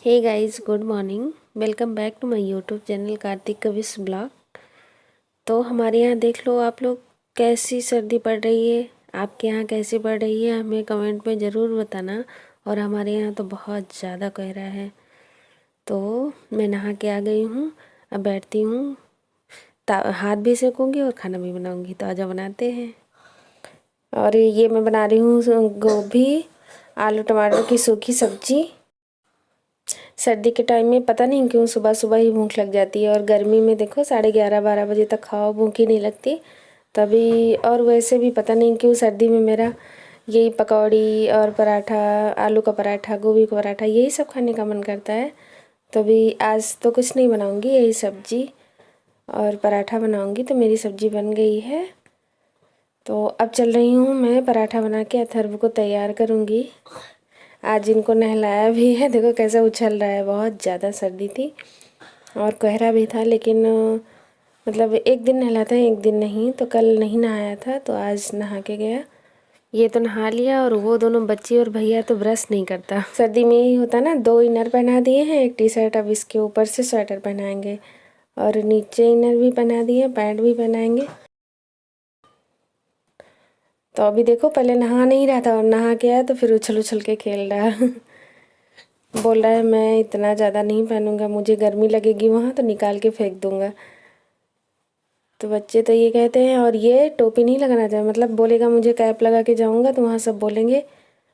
Hey guys, good morning. Welcome back to my YouTube channel Kartik Kavi's blog. तो हमारे यहाँ देख लो आप लोग, कैसी सर्दी पड़ रही है। आपके यहाँ कैसी पड़ रही है हमें कमेंट में ज़रूर बताना। और हमारे यहाँ तो बहुत ज़्यादा कोहरा है। तो मैं नहा के आ गई हूँ, अब बैठती हूँ, हाथ भी सेकूँगी और खाना भी बनाऊँगी। तो आजा बनाते हैं। और ये मैं बना रही हूँ गोभी आलू टमाटर की सूखी सब्जी। सर्दी के टाइम में पता नहीं क्यों सुबह सुबह ही भूख लग जाती है, और गर्मी में देखो 11:30-12 बजे तक खाओ भूख ही नहीं लगती तभी। और वैसे भी पता नहीं क्यों सर्दी में मेरा यही पकौड़ी और पराठा, आलू का पराठा, गोभी का पराठा, यही सब खाने का मन करता है। तभी आज तो कुछ नहीं बनाऊंगी, यही सब्जी और पराठा बनाऊंगी। तो मेरी सब्जी बन गई है, तो अब चल रही हूँ मैं पराठा बना के अथर्व को तैयार करूँगी। आज इनको नहलाया भी है, देखो कैसे उछल रहा है। बहुत ज़्यादा सर्दी थी और कोहरा भी था, लेकिन मतलब एक दिन नहलाते हैं एक दिन नहीं। तो कल नहीं नहाया था तो आज नहा के गया। ये तो नहा लिया, और वो दोनों बच्ची और भैया तो ब्रश नहीं करता। सर्दी में यही होता ना, 2 इनर पहना दिए हैं, एक टी शर्ट, अब इसके ऊपर से स्वेटर पहनाएंगे और नीचे इनर भी पहना दिए, पैंट भी पहनाएंगे। तो अभी देखो, पहले नहा नहीं रहा था और नहा के आया तो फिर उछल उछल के खेल रहा बोल रहा है मैं इतना ज़्यादा नहीं पहनूंगा, मुझे गर्मी लगेगी वहाँ तो निकाल के फेंक दूंगा। तो बच्चे तो ये कहते हैं। और ये टोपी नहीं लगाना चाहिए, मतलब बोलेगा मुझे कैप लगा के जाऊंगा तो वहाँ सब बोलेंगे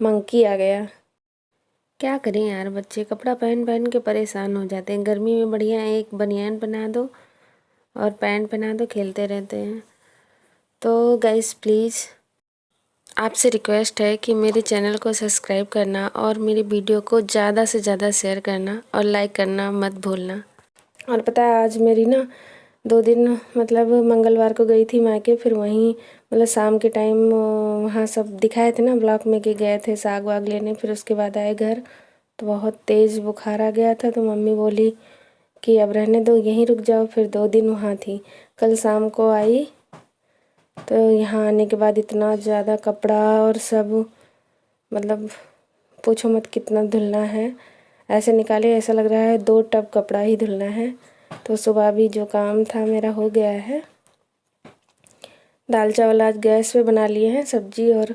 मंकी आ गया। क्या करें यार, बच्चे कपड़ा पहन पहन के परेशान हो जाते हैं। गर्मी में बढ़िया एक बनियान पहना दो और पैंट पहना दो, खेलते रहते हैं। तो गाइस प्लीज़ आपसे रिक्वेस्ट है कि मेरे चैनल को सब्सक्राइब करना और मेरी वीडियो को ज़्यादा से ज़्यादा शेयर करना और लाइक करना मत भूलना। और पता है आज मेरी ना 2 दिन, मतलब मंगलवार को गई थी मायके, फिर वहीं मतलब शाम के टाइम वहाँ सब दिखाए थे ना ब्लॉक में कि गए थे साग वाग लेने। फिर उसके बाद आए घर तो बहुत तेज़ बुखार आ गया था। तो मम्मी बोली कि अब रहने दो, यहीं रुक जाओ। फिर 2 दिन वहाँ थी, कल शाम को आई। तो यहाँ आने के बाद इतना ज़्यादा कपड़ा और सब, मतलब पूछो मत कितना धुलना है। ऐसे निकाले ऐसा लग रहा है 2 टब कपड़ा ही धुलना है। तो सुबह भी जो काम था मेरा हो गया है। दाल चावल आज गैस पे बना लिए हैं, सब्जी और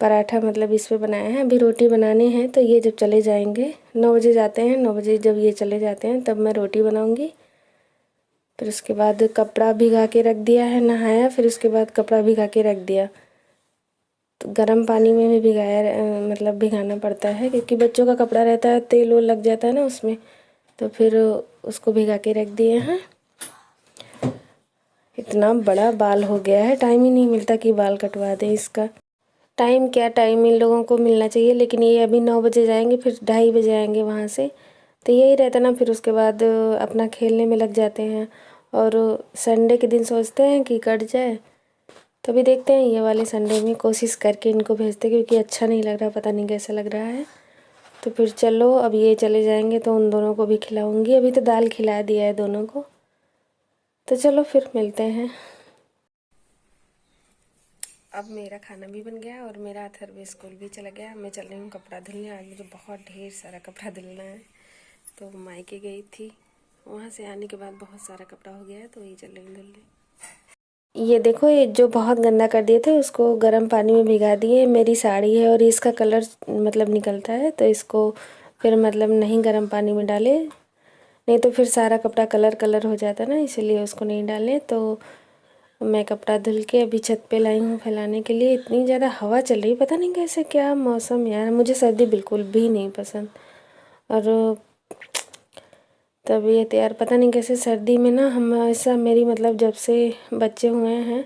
पराठा मतलब इस पे बनाए हैं। अभी रोटी बनानी है, तो ये जब चले जाएंगे 9 बजे जाते हैं, 9 बजे जब ये चले जाते हैं तब मैं रोटी बनाऊंगी। फिर उसके बाद कपड़ा भिगा के रख दिया है, नहाया, फिर उसके बाद कपड़ा भिगा के रख दिया। तो गर्म पानी में भी मतलब भिगाना पड़ता है, क्योंकि बच्चों का कपड़ा रहता है, तेल वो लग जाता है ना उसमें। तो फिर उसको भिगा के रख दिए हैं। इतना बड़ा बाल हो गया है, टाइम ही नहीं मिलता कि बाल कटवा दें इसका। टाइम क्या, टाइम इन लोगों को मिलना चाहिए, लेकिन ये अभी 9 बजे जाएंगे, फिर 2:30 बजे आएंगे वहाँ से। तो यही रहता ना, फिर उसके बाद अपना खेलने में लग जाते हैं। और संडे के दिन सोचते हैं कि कट जाए, तो अभी देखते हैं ये वाले संडे में कोशिश करके इनको भेजते, क्योंकि अच्छा नहीं लग रहा, पता नहीं कैसा लग रहा है। तो फिर चलो, अब ये चले जाएंगे तो उन दोनों को भी खिलाऊंगी। अभी तो दाल खिला दिया है दोनों को। तो चलो फिर मिलते हैं। अब मेरा खाना भी बन गया और मेरा अथर्व स्कूल भी चला गया। मैं चल रही हूँ कपड़ा धुलने, आज मुझे बहुत ढेर सारा कपड़ा धुलना है। तो मायके गई थी, वहाँ से आने के बाद बहुत सारा कपड़ा हो गया है, तो वही चल रही हूँ धुलने। ये देखो, ये जो बहुत गंदा कर दिए थे उसको गर्म पानी में भिगा दिए। मेरी साड़ी है और इसका कलर मतलब निकलता है, तो इसको फिर मतलब नहीं गर्म पानी में डाले, नहीं तो फिर सारा कपड़ा कलर कलर हो जाता है ना, इसीलिए उसको नहीं डाले। तो मैं कपड़ा धुल के अभी छत पे लाई हूँ फैलाने के लिए। इतनी ज़्यादा हवा चल रही है, पता नहीं कैसे, क्या मौसम यार। मुझे सर्दी बिल्कुल भी नहीं पसंद। और तबीयत यार पता नहीं कैसे सर्दी में ना, हमेशा मेरी मतलब जब से बच्चे हुए हैं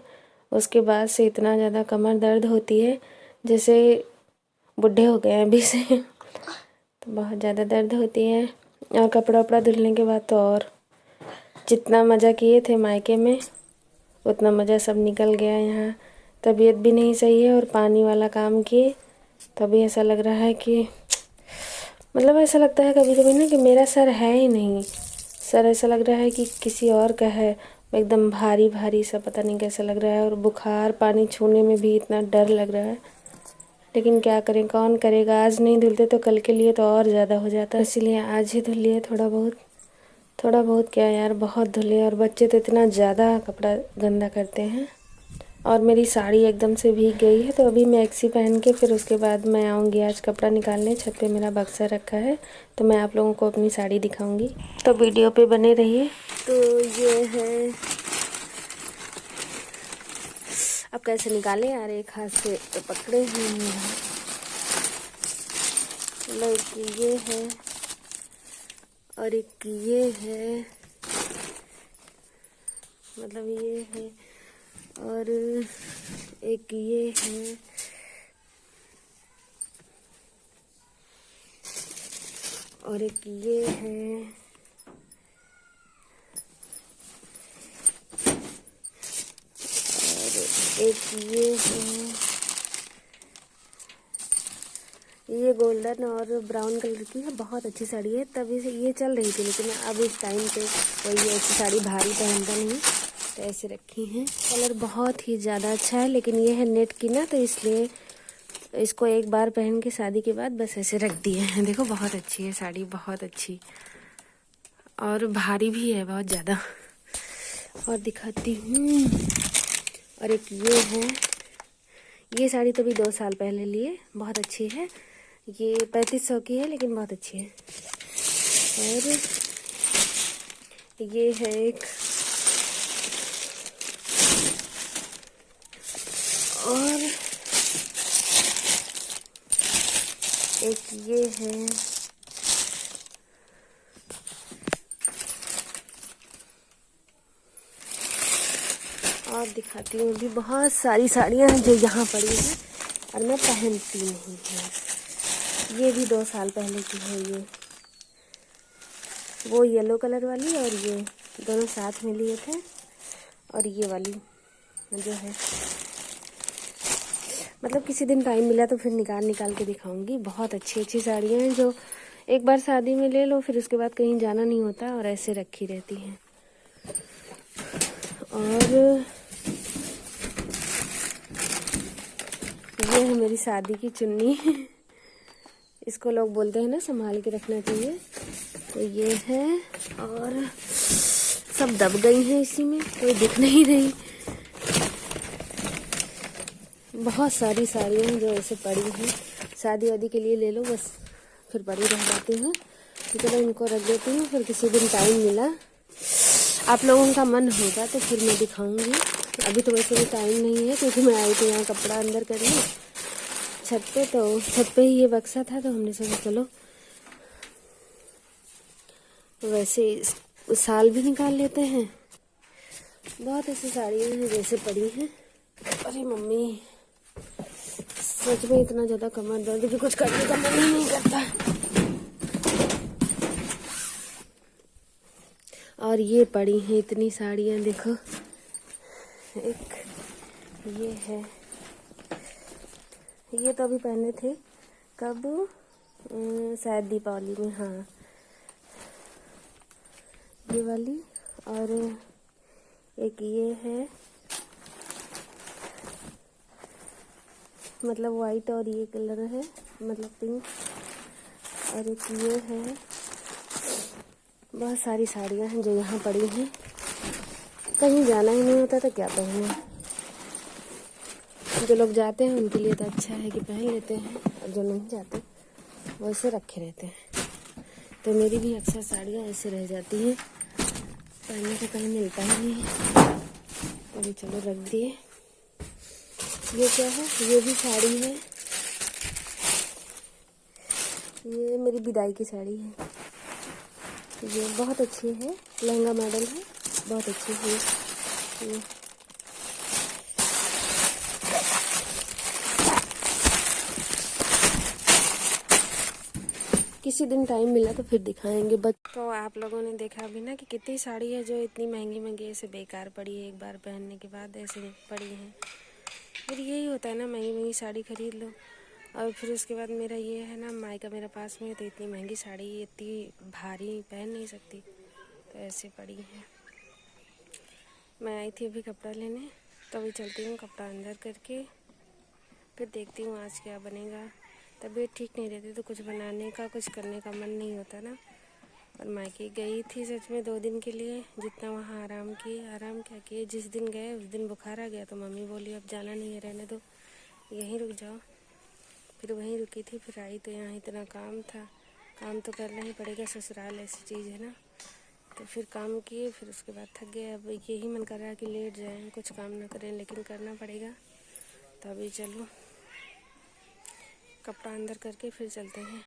उसके बाद से इतना ज़्यादा कमर दर्द होती है, जैसे बूढ़े हो गए हैं अभी से तो बहुत ज़्यादा दर्द होती है। और कपड़ा वपड़ा धुलने के बाद तो और, जितना मज़ा किए थे मायके में उतना मज़ा सब निकल गया यहाँ। तबीयत भी नहीं सही है और पानी वाला काम किए, तभी ऐसा लग रहा है कि मतलब ऐसा लगता है कभी कभी ना कि मेरा सर है ही नहीं। सर ऐसा लग रहा है कि किसी और का है, एकदम भारी भारी सा, पता नहीं कैसा लग रहा है। और बुखार, पानी छूने में भी इतना डर लग रहा है। लेकिन क्या करें, कौन करेगा। आज नहीं धुलते तो कल के लिए तो और ज़्यादा हो जाता, इसलिए आज ही धुल लिए। थोड़ा बहुत क्या यार, बहुत धुले। और बच्चे तो इतना ज़्यादा कपड़ा गंदा करते हैं। और मेरी साड़ी एकदम से भीग गई है, तो अभी मैक्सी पहन के फिर उसके बाद मैं आऊँगी आज कपड़ा निकालने। छत पे मेरा बक्सा रखा है, तो मैं आप लोगों को अपनी साड़ी दिखाऊंगी, तो वीडियो पे बने रहिए। तो ये है, अब कैसे निकालें यार, एक हाथ से तो पकड़े हैं। मतलब ये है और एक ये है, मतलब ये है और एक ये है और एक ये है और एक ये है। ये गोल्डन और ब्राउन कलर की है, बहुत अच्छी साड़ी है। तभी से ये चल रही थी, लेकिन अब इस टाइम पे कोई ऐसी साड़ी भारी पहनता नहीं, तो ऐसे रखी हैं। कलर बहुत ही ज़्यादा अच्छा है, लेकिन ये है नेट की ना, तो इसलिए इसको एक बार पहन के शादी के बाद बस ऐसे रख दिए हैं। देखो बहुत अच्छी है साड़ी, बहुत अच्छी, और भारी भी है बहुत ज़्यादा। और दिखाती हूँ। और एक ये है, ये साड़ी तो भी 2 साल पहले लिए, बहुत अच्छी है। ये 3500 की है, लेकिन बहुत अच्छी है। और ये है एक, और एक ये है, और दिखाती हूँ। भी बहुत सारी साड़ियाँ हैं जो यहाँ पड़ी हैं और मैं पहनती नहीं हूँ। ये भी 2 साल पहले की है। ये वो येलो कलर वाली, और ये दोनों साथ में लिए थे। और ये वाली जो है, मतलब किसी दिन टाइम मिला तो फिर निकाल के दिखाऊंगी। बहुत अच्छी अच्छी साड़ियाँ हैं जो एक बार शादी में ले लो, फिर उसके बाद कहीं जाना नहीं होता और ऐसे रखी रहती हैं। और ये है मेरी शादी की चुन्नी। इसको लोग बोलते हैं ना संभाल के रखना चाहिए, तो ये है। और सब दब गई हैं इसी में, कोई दिख नहीं रही। बहुत सारी साड़ियाँ जो ऐसे पड़ी हैं, शादी वादी के लिए ले लो बस, फिर पड़ी रह जाती हैं। तो चलो इनको रख देती हूँ, फिर किसी दिन टाइम मिला, आप लोगों का मन होगा तो फिर मैं दिखाऊंगी। अभी तो वैसे भी टाइम नहीं है, क्योंकि मैं आई थी यहाँ कपड़ा अंदर करने छत पे, तो छत पे ही ये बक्सा था, तो हमने सोचा चलो वैसे उस साल भी निकाल लेते हैं। बहुत ऐसी साड़ियाँ हैं जैसे पड़ी हैं। अरे मम्मी, सच में इतना ज़्यादा कमर दर्द कि कुछ करने का मन ही नहीं करता। और ये पड़ी हैं इतनी साड़ियाँ, देखो। एक ये है, ये तो अभी पहने थे कब, शायद दीपावली में, हाँ ये वाली। और एक ये है, मतलब वाइट और ये कलर है, मतलब पिंक। और एक ये है। बहुत सारी साड़ियाँ हैं जो यहाँ पड़ी हैं, कहीं जाना ही नहीं होता तो क्या पहने। जो लोग जाते हैं उनके लिए तो अच्छा है कि पहन लेते हैं, और जो नहीं जाते वैसे रखे रहते हैं। तो मेरी भी अक्सर साड़ियाँ ऐसे रह जाती हैं, पहनने का कहीं मिलता ही नहीं है। अभी चलो रख दिए। ये क्या है, ये भी साड़ी है, ये मेरी विदाई की साड़ी है। ये बहुत अच्छी है, लहंगा मॉडल है, बहुत अच्छी है ये। किसी दिन टाइम मिला तो फिर दिखाएंगे। तो आप लोगों ने देखा भी ना कि कितनी साड़ी है जो इतनी महंगी महंगी ऐसे बेकार पड़ी है, एक बार पहनने के बाद ऐसे पड़ी है। फिर यही होता है ना, महंगी महंगी साड़ी खरीद लो और फिर उसके बाद मेरा ये है ना, मायका मेरा पास में है, तो इतनी महंगी साड़ी इतनी भारी पहन नहीं सकती, तो ऐसे पड़ी है। मैं आई थी अभी कपड़ा लेने, तो अभी चलती हूँ कपड़ा अंदर करके, फिर देखती हूँ आज क्या बनेगा। तबीयत ठीक नहीं रहती तो कुछ बनाने का कुछ करने का मन नहीं होता ना। और मायके गई थी सच में 2 दिन के लिए, जितना वहाँ आराम किए, आराम क्या किए। जिस दिन गए उस दिन बुखार आ गया तो मम्मी बोली अब जाना नहीं है, रहने दो, यहीं रुक जाओ। फिर वहीं रुकी थी, फिर आई तो यहाँ इतना काम था। काम तो करना ही पड़ेगा, ससुराल ऐसी चीज़ है ना। तो फिर काम किए, फिर उसके बाद थक गए। अब यही मन कर रहा है कि लेट जाएं, कुछ काम ना करें, लेकिन करना पड़ेगा। तो अभी चलो कपड़ा अंदर करके फिर चलते हैं।